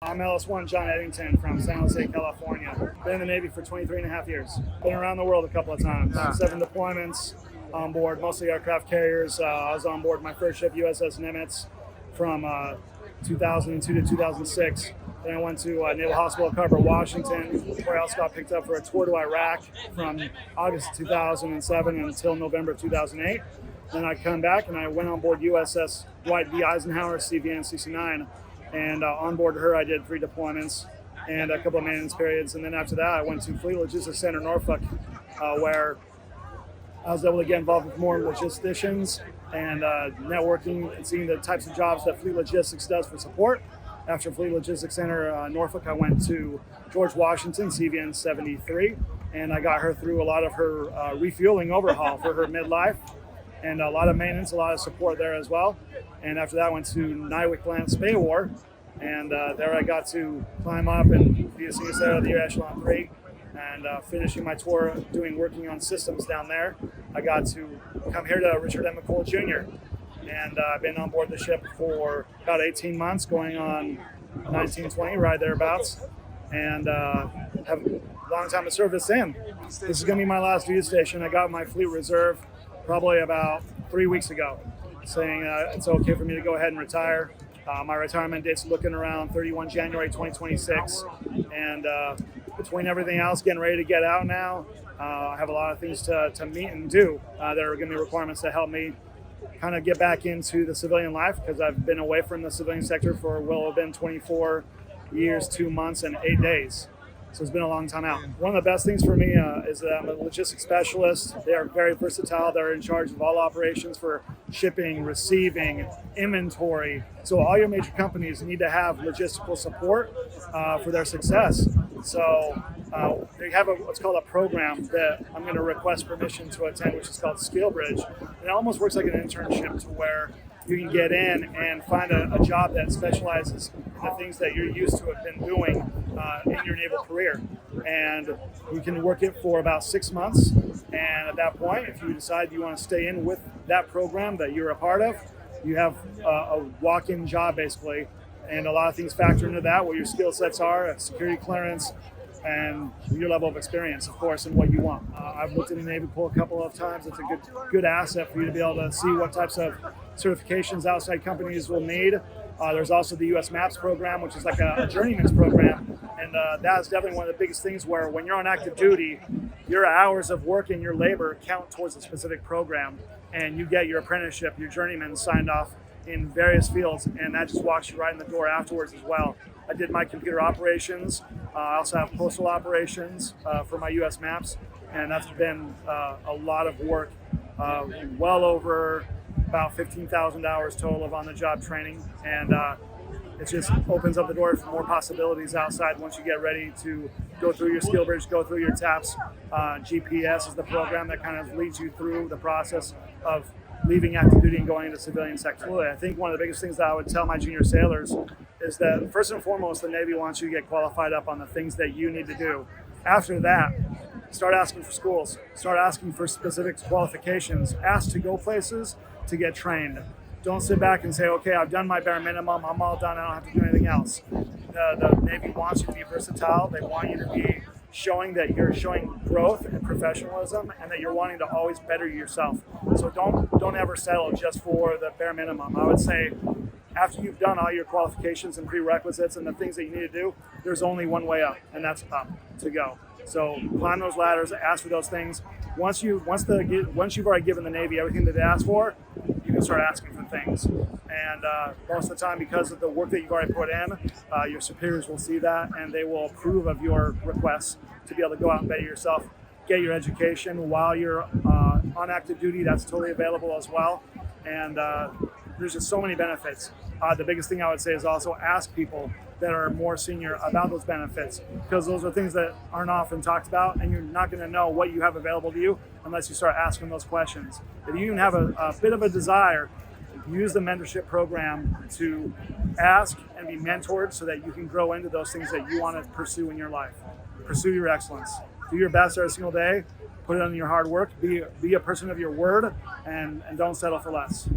I'm LS1 John Eddington from San Jose, California. Been in the Navy for 23 and a half years. Been around the world a couple of times. 7 deployments on board, mostly aircraft carriers. I was on board my first ship, USS Nimitz, from 2002 to 2006. Then I went to Naval Hospital Carver, Washington, where I also got picked up for a tour to Iraq from August 2007 until November 2008. Then I come back and I went on board USS Dwight D. Eisenhower, CVN CC9. And on board her, I did 3 deployments and a couple of maintenance periods. And then after that, I went to Fleet Logistics Center, Norfolk, where I was able to get involved with more logisticians and networking and seeing the types of jobs that Fleet Logistics does for support. After Fleet Logistics Center, Norfolk, I went to George Washington, CVN 73, and I got her through a lot of her refueling overhaul for her midlife, and a lot of maintenance, a lot of support there as well. And after that, I went to Nywick Land Spay War, and there I got to climb up and be a senior sailor of the Year Echelon 3. And finishing my tour working on systems down there, I got to come here to Richard M. McCool Jr. And I've been on board the ship for about 18 months, going on 19, 20, right thereabouts. And have a long time of service in. This is going to be my last duty station. I got my fleet reserve probably about 3 weeks ago, saying it's okay for me to go ahead and retire. My retirement date's looking around 31 January 2026. And between everything else, getting ready to get out now, I have a lot of things to meet and do. There are going to be requirements to help me kind of get back into the civilian life, because I've been away from the civilian sector for have been 24 years, 2 months, and 8 days. So it's been a long time out. One of the best things for me is that I'm a logistics specialist. They are very versatile. They're in charge of all operations for shipping, receiving, inventory. So all your major companies need to have logistical support for their success. So they have what's called a program that I'm going to request permission to attend, which is called Skill Bridge. And it almost works like an internship, to where you can get in and find a job that specializes in the things that you're used to have been doing in your naval career. And you can work it for about 6 months. And at that point, if you decide you want to stay in with that program that you're a part of, you have a walk-in job basically. And a lot of things factor into that, what your skill sets are, security clearance, and your level of experience, of course, and what you want. I've looked in the Navy pool a couple of times. It's a good asset for you to be able to see what types of certifications outside companies will need. There's also the U.S. MAPS program, which is like a journeyman's program. And that is definitely one of the biggest things, where when you're on active duty, your hours of work and your labor count towards a specific program. And you get your apprenticeship, your journeyman signed off in various fields, and that just walks you right in the door afterwards as well. I did my computer operations. I also have postal operations for my U.S. maps, and that's been a lot of work, well over about 15,000 hours total of on-the-job training, and it just opens up the door for more possibilities outside once you get ready to go through your skill bridge, go through your TAPS. GPS is the program that kind of leads you through the process of leaving active duty and going into civilian sector. I think one of the biggest things that I would tell my junior sailors is that first and foremost, the Navy wants you to get qualified up on the things that you need to do. After that, start asking for schools, start asking for specific qualifications, ask to go places to get trained. Don't sit back and say, okay, I've done my bare minimum, I'm all done, I don't have to do anything else. The Navy wants you to be versatile. They want you to be showing that you're showing growth and professionalism, and that you're wanting to always better yourself. So don't ever settle just for the bare minimum. I would say after you've done all your qualifications and prerequisites and the things that you need to do, there's only one way up, and that's up to go. So climb those ladders, ask for those things. Once you've already given the Navy everything that they ask for, you can start asking for things. And most of the time, because of the work that you've already put in, your superiors will see that, and they will approve of your requests to be able to go out and better yourself, get your education while you're on active duty. That's totally available as well. And there's just so many benefits. The biggest thing I would say is also ask people that are more senior about those benefits, because those are things that aren't often talked about, and you're not going to know what you have available to you unless you start asking those questions. If you even have a bit of a desire, use the mentorship program to ask and be mentored so that you can grow into those things that you want to pursue in your life. Pursue your excellence. Do your best every single day. Put it on your hard work. Be a person of your word, and don't settle for less.